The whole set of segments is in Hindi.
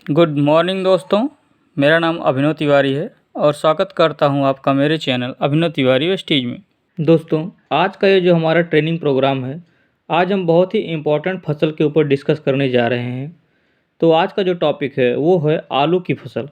गुड मॉर्निंग दोस्तों। मेरा नाम अभिनव तिवारी है और स्वागत करता हूं आपका मेरे चैनल अभिनव तिवारी वेस्टीज में। दोस्तों, आज का ये जो हमारा ट्रेनिंग प्रोग्राम है, आज हम बहुत ही इम्पोर्टेंट फसल के ऊपर डिस्कस करने जा रहे हैं। तो आज का जो टॉपिक है वो है आलू की फसल।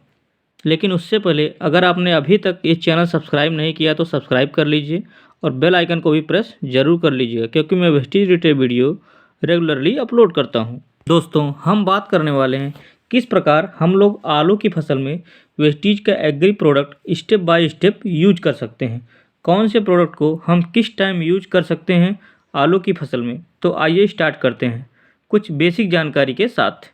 लेकिन उससे पहले अगर आपने अभी तक ये चैनल सब्सक्राइब नहीं किया तो सब्सक्राइब कर लीजिए और बेल आइकन को भी प्रेस जरूर कर लीजिएगा, क्योंकि मैं Vestige related video regularly upload करता हूँ। दोस्तों, हम बात करने वाले हैं किस प्रकार हम लोग आलू की फसल में वेस्टीज का agree product step by step use कर सकते हैं। कौन से प्रोडक्ट को हम किस टाइम यूज कर सकते हैं आलू की फसल में। तो आइए स्टार्ट करते हैं कुछ बेसिक जानकारी के साथ।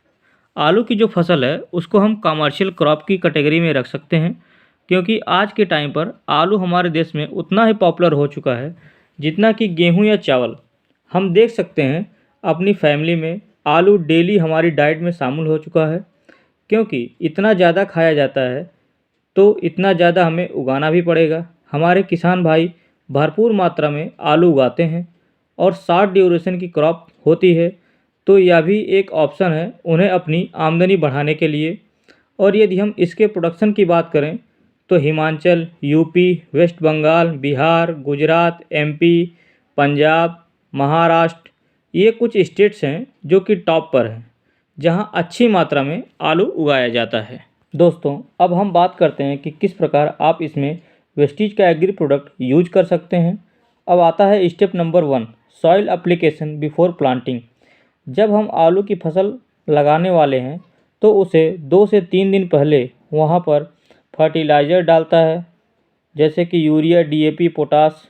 आलू की जो फसल है उसको हम कमर्शियल क्रॉप की कैटेगरी में रख सकते हैं, क्योंकि आज के टाइम पर आलू हमारे देश में उतना ही पॉपुलर हो चुका है जितना कि गेहूं या चावल। हम देख सकते हैं अपनी फैमिली में आलू डेली हमारी डाइट में शामिल हो चुका है, क्योंकि इतना ज़्यादा खाया जाता है तो इतना ज़्यादा हमें उगाना भी पड़ेगा। हमारे किसान भाई भरपूर मात्रा में आलू उगाते हैं और शॉर्ट ड्यूरेशन की क्रॉप होती है, तो यह भी एक ऑप्शन है उन्हें अपनी आमदनी बढ़ाने के लिए। और यदि हम इसके प्रोडक्शन की बात करें तो Himachal, UP, West Bengal, Bihar, Gujarat, MP, Punjab, Maharashtra, ये कुछ स्टेट्स हैं जो कि टॉप पर हैं जहां अच्छी मात्रा में आलू उगाया जाता है। दोस्तों, अब हम बात करते हैं कि किस प्रकार आप इसमें वेस्टीज का एग्री प्रोडक्ट यूज कर सकते हैं। अब आता है step number 1, soil application before planting. जब हम आलू की फसल लगाने वाले हैं तो उसे 2 से 3 दिन पहले वहाँ पर फर्टिलाइज़र डालता है, जैसे कि यूरिया, डीएपी, पोटास,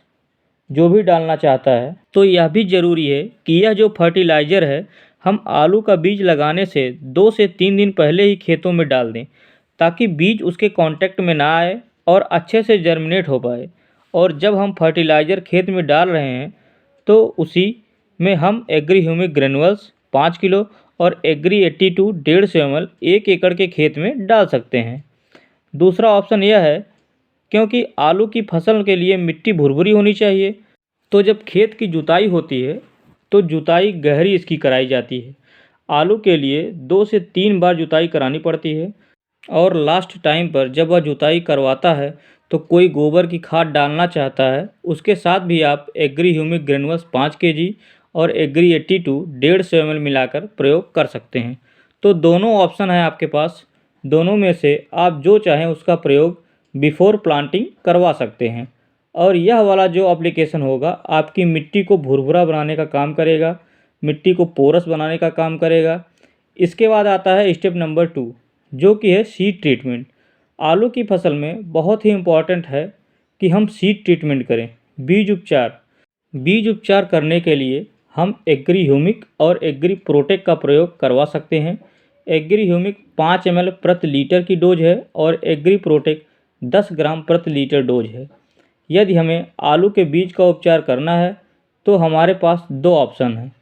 जो भी डालना चाहता है। तो यह भी ज़रूरी है कि यह जो फर्टिलाइज़र है हम आलू का बीज लगाने से 2 से 3 दिन पहले ही खेतों में डाल दें, ताकि बीज उसके कांटेक्ट में ना आए और अच्छे से जर्मिनेट हो पाए। और जब हम फर्टिलाइज़र खेत में डाल रहे हैं तो उसी में हम एग्री ह्यूमिक ग्रेनुअल्स 5 किलो और एग्री 82 150 ml 1 एकड़ के खेत में डाल सकते हैं। दूसरा ऑप्शन यह है, क्योंकि आलू की फसल के लिए मिट्टी भुरभुरी होनी चाहिए, तो जब खेत की जुताई होती है तो जुताई गहरी इसकी कराई जाती है। आलू के लिए 2 से 3 बार जुताई करानी पड़ती है और लास्ट टाइम पर जब वह जुताई करवाता है तो कोई गोबर की खाद डालना चाहता है, उसके साथ भी आप एग्री ह्यूमिक ग्रेनुअल्स 5 kg और एग्री 82 150 ml मिलाकर प्रयोग कर सकते हैं। तो दोनों ऑप्शन है आपके पास, दोनों में से आप जो चाहें उसका प्रयोग बिफोर प्लांटिंग करवा सकते हैं। और यह वाला जो एप्लीकेशन होगा आपकी मिट्टी को भुरभुरा बनाने का काम करेगा, मिट्टी को पोरस बनाने का काम करेगा। इसके बाद आता है स्टेप नंबर 2, जो कि है सीड ट्रीटमेंट। आलू की फसल में बहुत ही इम्पॉर्टेंट है कि हम सीड ट्रीटमेंट करें, बीज उपचार। बीज उपचार करने के लिए हम एग्री ह्यूमिक और एग्री प्रोटेक का प्रयोग करवा सकते हैं। एग्री ह्यूमिक 5 ml प्रति लीटर की डोज है और एग्री प्रोटेक 10 ग्राम प्रति लीटर डोज है। यदि हमें आलू के बीज का उपचार करना है तो हमारे पास 2 ऑप्शन हैं,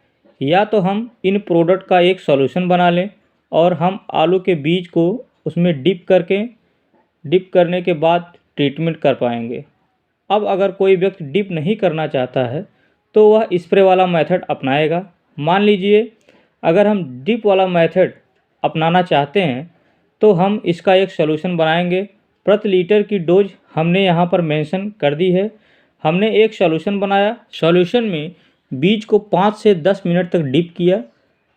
या तो हम इन प्रोडक्ट का एक सॉल्यूशन बना लें और हम आलू के बीज को उसमें डिप करने के बाद ट्रीटमेंट कर पाएंगे। अब अगर कोई व्यक्ति डिप नहीं करना चाहता है तो वह स्प्रे वाला मेथड अपनाएगा। मान लीजिए अगर हम डिप वाला मेथड अपनाना चाहते हैं तो हम इसका एक सॉल्यूशन बनाएंगे। प्रति लीटर की डोज हमने यहाँ पर मेंशन कर दी है। हमने एक सॉल्यूशन बनाया, सॉल्यूशन में बीज को 5 से 10 मिनट तक डिप किया,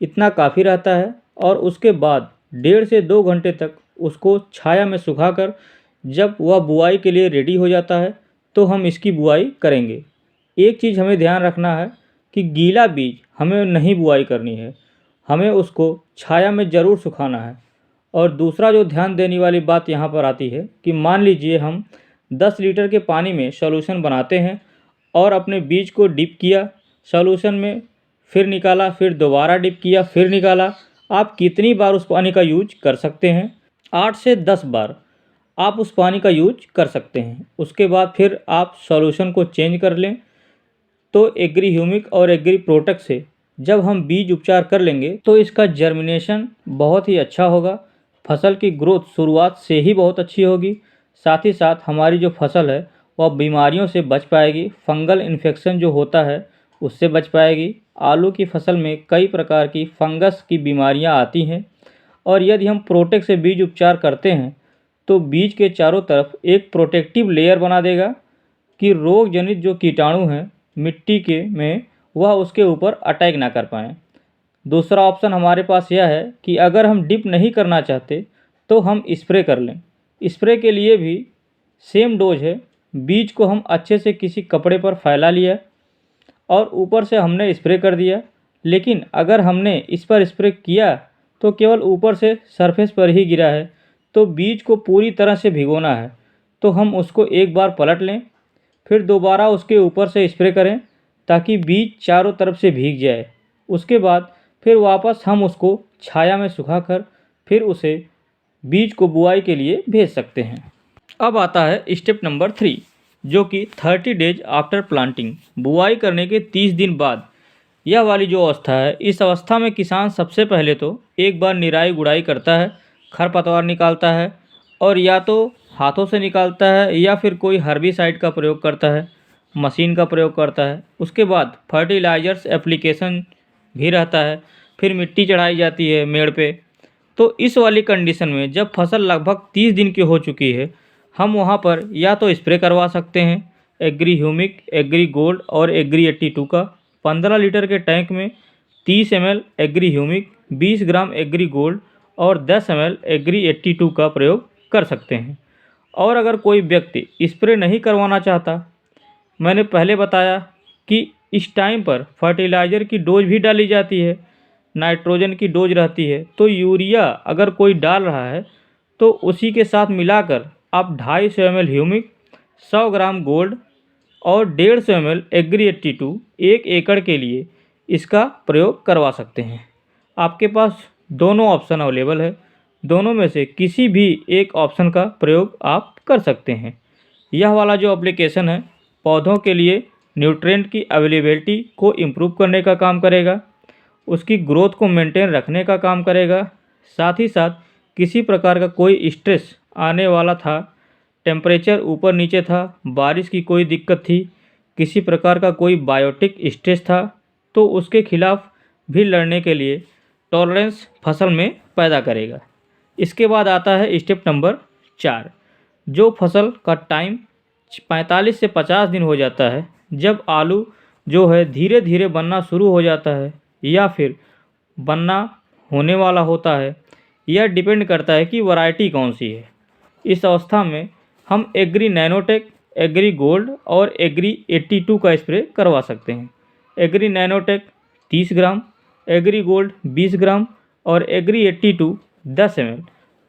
इतना काफ़ी रहता है। और उसके बाद 1.5 से 2 घंटे तक उसको छाया में सुखाकर जब वह बुआई के लिए रेडी हो जाता है तो हम इसकी बुआई करेंगे। एक चीज़ हमें ध्यान रखना है कि गीला बीज हमें नहीं बुआई करनी है, हमें उसको छाया में ज़रूर सुखाना है। और दूसरा जो ध्यान देने वाली बात यहाँ पर आती है कि मान लीजिए हम 10 लीटर के पानी में सॉल्यूशन बनाते हैं और अपने बीज को डिप किया सॉल्यूशन में, फिर निकाला, फिर दोबारा डिप किया, फिर निकाला। आप कितनी बार उस पानी का यूज कर सकते हैं? 8 से 10 बार आप उस पानी का यूज कर सकते हैं। उसके बाद फिर आप सॉल्यूशन को चेंज कर लें। तो एग्री ह्यूमिक और एग्री प्रोटेक्ट से जब हम बीज उपचार कर लेंगे तो इसका जर्मिनेशन बहुत ही अच्छा होगा, फसल की ग्रोथ शुरुआत से ही बहुत अच्छी होगी। साथ ही साथ हमारी जो फसल है वह बीमारियों से बच पाएगी, फंगल इन्फेक्शन जो होता है उससे बच पाएगी। आलू की फसल में कई प्रकार की फंगस की बीमारियां आती हैं और यदि हम प्रोटेक से बीज उपचार करते हैं तो बीज के चारों तरफ एक प्रोटेक्टिव लेयर बना देगा कि रोग जनित जो कीटाणु हैं मिट्टी के में वह उसके ऊपर अटैक ना कर पाएँ। दूसरा ऑप्शन हमारे पास यह है कि अगर हम डिप नहीं करना चाहते तो हम स्प्रे कर लें। स्प्रे के लिए भी सेम डोज है। बीज को हम अच्छे से किसी कपड़े पर फैला लिया और ऊपर से हमने स्प्रे कर दिया, लेकिन अगर हमने इस पर स्प्रे किया तो केवल ऊपर से सरफेस पर ही गिरा है, तो बीज को पूरी तरह से भिगोना है। तो हम उसको एक बार पलट लें, फिर दोबारा उसके ऊपर से स्प्रे करें ताकि बीज चारों तरफ से भीग जाए। उसके बाद फिर वापस हम उसको छाया में सुखाकर फिर उसे बीज को बुआई के लिए भेज सकते हैं। अब आता है स्टेप नंबर 3, जो कि 30 डेज आफ्टर प्लांटिंग, बुआई करने के 30 दिन बाद। यह वाली जो अवस्था है, इस अवस्था में किसान सबसे पहले तो एक बार निराई गुड़ाई करता है, खरपतवार निकालता है और या तो हाथों से निकालता है या फिर कोई हर्बिसाइड का प्रयोग करता है, मशीन का प्रयोग करता है। उसके बाद फर्टिलाइजर्स एप्लीकेशन भी रहता है, फिर मिट्टी चढ़ाई जाती है मेड़ पे। तो इस वाली कंडीशन में जब फसल लगभग 30 दिन की हो चुकी है, हम वहाँ पर या तो स्प्रे करवा सकते हैं एग्री ह्यूमिक, एग्री गोल्ड और एग्री 82 का। 15 लीटर के टैंक में 30 ml एग्री ह्यूमिक, 20 ग्राम एग्री गोल्ड और 10 ml एग्री 82 का प्रयोग कर सकते हैं। और अगर कोई व्यक्ति स्प्रे नहीं करवाना चाहता, मैंने पहले बताया कि इस टाइम पर फर्टिलाइज़र की डोज भी डाली जाती है, नाइट्रोजन की डोज रहती है। तो यूरिया अगर कोई डाल रहा है तो उसी के साथ मिलाकर आप 250 ml ह्यूमिक, 100 ग्राम गोल्ड और 150 ml एग्री 82 1 एकड़ के लिए इसका प्रयोग करवा सकते हैं। आपके पास दोनों ऑप्शन अवेलेबल है, दोनों में से किसी भी एक ऑप्शन का प्रयोग आप कर सकते हैं। यह वाला जो एप्लीकेशन है पौधों के लिए न्यूट्रिएंट की अवेलेबिलिटी को इम्प्रूव करने का काम करेगा, उसकी ग्रोथ को मेंटेन रखने का काम करेगा, साथ ही साथ किसी प्रकार का कोई स्ट्रेस आने वाला था, टेम्परेचर ऊपर नीचे था, बारिश की कोई दिक्कत थी, किसी प्रकार का कोई बायोटिक स्ट्रेस था, तो उसके खिलाफ भी लड़ने के लिए टॉलरेंस फसल में पैदा करेगा। इसके बाद आता है स्टेप नंबर 4, जो फसल का टाइम 45 से 50 दिन हो जाता है, जब आलू जो है धीरे धीरे बनना शुरू हो जाता है या फिर बनना होने वाला होता है। यह डिपेंड करता है कि वैरायटी कौन सी है। इस अवस्था में हम एग्री नैनोटेक, एग्री गोल्ड और एग्री 82 का स्प्रे करवा सकते हैं। एग्री नैनोटेक 30 ग्राम, एग्री गोल्ड 20 ग्राम और एग्री 82 10 ml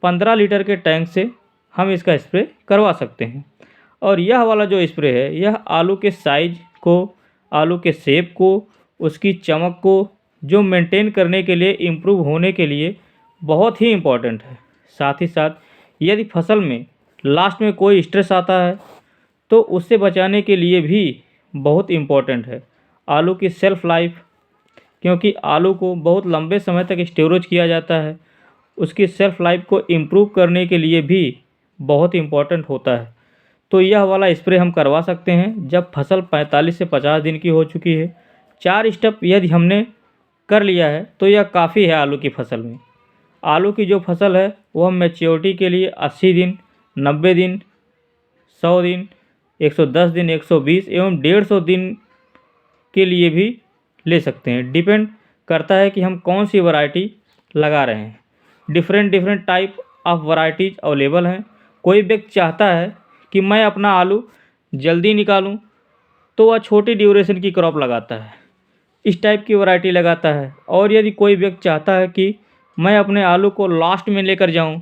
15 लीटर के टैंक से हम इसका स्प्रे करवा सकते हैं। और यह वाला जो स्प्रे है यह आलू के साइज को, आलू के शेप को, उसकी चमक को जो मेंटेन करने के लिए, इम्प्रूव होने के लिए बहुत ही इम्पोर्टेंट है। साथ ही साथ यदि फसल में लास्ट में कोई स्ट्रेस आता है तो उससे बचाने के लिए भी बहुत इम्पोर्टेंट है आलू की सेल्फ लाइफ, क्योंकि आलू को बहुत लंबे समय तक स्टोरेज किया जाता है। उसकी सेल्फ लाइफ को इम्प्रूव करने के लिए भी बहुत इम्पोर्टेंट होता है। तो यह वाला स्प्रे हम करवा सकते हैं जब फसल 45 से 50 दिन की हो चुकी है। 4 स्टेप यदि हमने कर लिया है तो यह काफ़ी है आलू की फसल में। आलू की जो फसल है वह मैच्योरिटी के लिए 80 दिन, 90 दिन, 100 दिन, 110 दिन, 120 एवं 150 दिन के लिए भी ले सकते हैं। डिपेंड करता है कि हम कौन सी वैरायटी लगा रहे हैं। Different type of varieties available हैं। कोई व्यक्ति चाहता है कि मैं अपना आलू जल्दी निकालूं तो वह छोटी ड्यूरेशन की क्रॉप लगाता है, इस टाइप की वैरायटी लगाता है। और यदि कोई व्यक्ति चाहता है कि मैं अपने आलू को लास्ट में लेकर जाऊं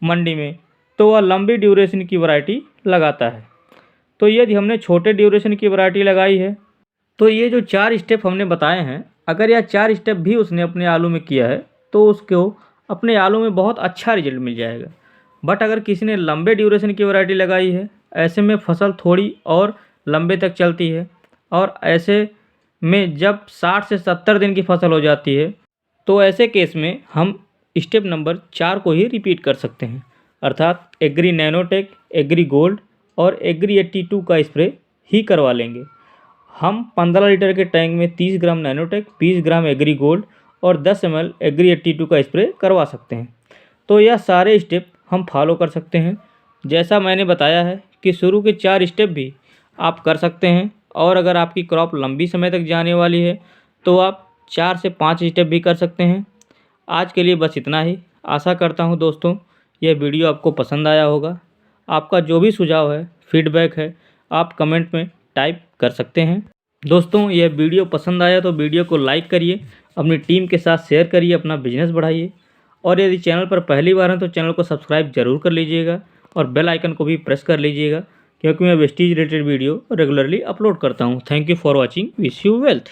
मंडी में, तो वह लंबी ड्यूरेशन की वैरायटी लगाता है। तो यदि हमने छोटे ड्यूरेशन की वैरायटी लगाई है तो ये जो 4 स्टेप हमने बताए हैं, अगर यह 4 स्टेप भी उसने अपने आलू में किया है तो उसको अपने आलू में बहुत अच्छा रिजल्ट मिल जाएगा। बट अगर किसी ने लंबे ड्यूरेशन की वैरायटी लगाई है, ऐसे में फसल थोड़ी और लंबे तक चलती है। और ऐसे में जब 60 से 70 दिन की फसल हो जाती है तो ऐसे केस में हम स्टेप नंबर 4 को ही रिपीट कर सकते हैं, अर्थात एग्री नैनोटेक, एग्री गोल्ड और एग्री 82 का स्प्रे ही करवा लेंगे। हम 15 लीटर के टैंक में 30 ग्राम नैनोटेक, 20 ग्राम एग्री गोल्ड और 10 ml एग्री 82 का स्प्रे करवा सकते हैं। तो यह सारे स्टेप हम फॉलो कर सकते हैं। जैसा मैंने बताया है कि शुरू के 4 स्टेप भी आप कर सकते हैं, और अगर आपकी क्रॉप लंबी समय तक जाने वाली है तो आप 4 से 5 स्टेप भी कर सकते हैं। आज के लिए बस इतना ही। आशा करता हूँ दोस्तों यह वीडियो आपको पसंद आया होगा। आपका जो भी सुझाव है, फीडबैक है, आप कमेंट में टाइप कर सकते हैं। दोस्तों यह वीडियो पसंद आया तो वीडियो को लाइक करिए, अपनी टीम के साथ शेयर करिए, अपना बिजनेस बढ़ाइए, और यदि चैनल पर पहली बार हैं तो चैनल को सब्सक्राइब जरूर कर लीजिएगा और बेल आइकन को भी प्रेस कर लीजिएगा, क्योंकि मैं Vestige related video regularly upload करता हूँ। Thank you for watching. Wish you wealth.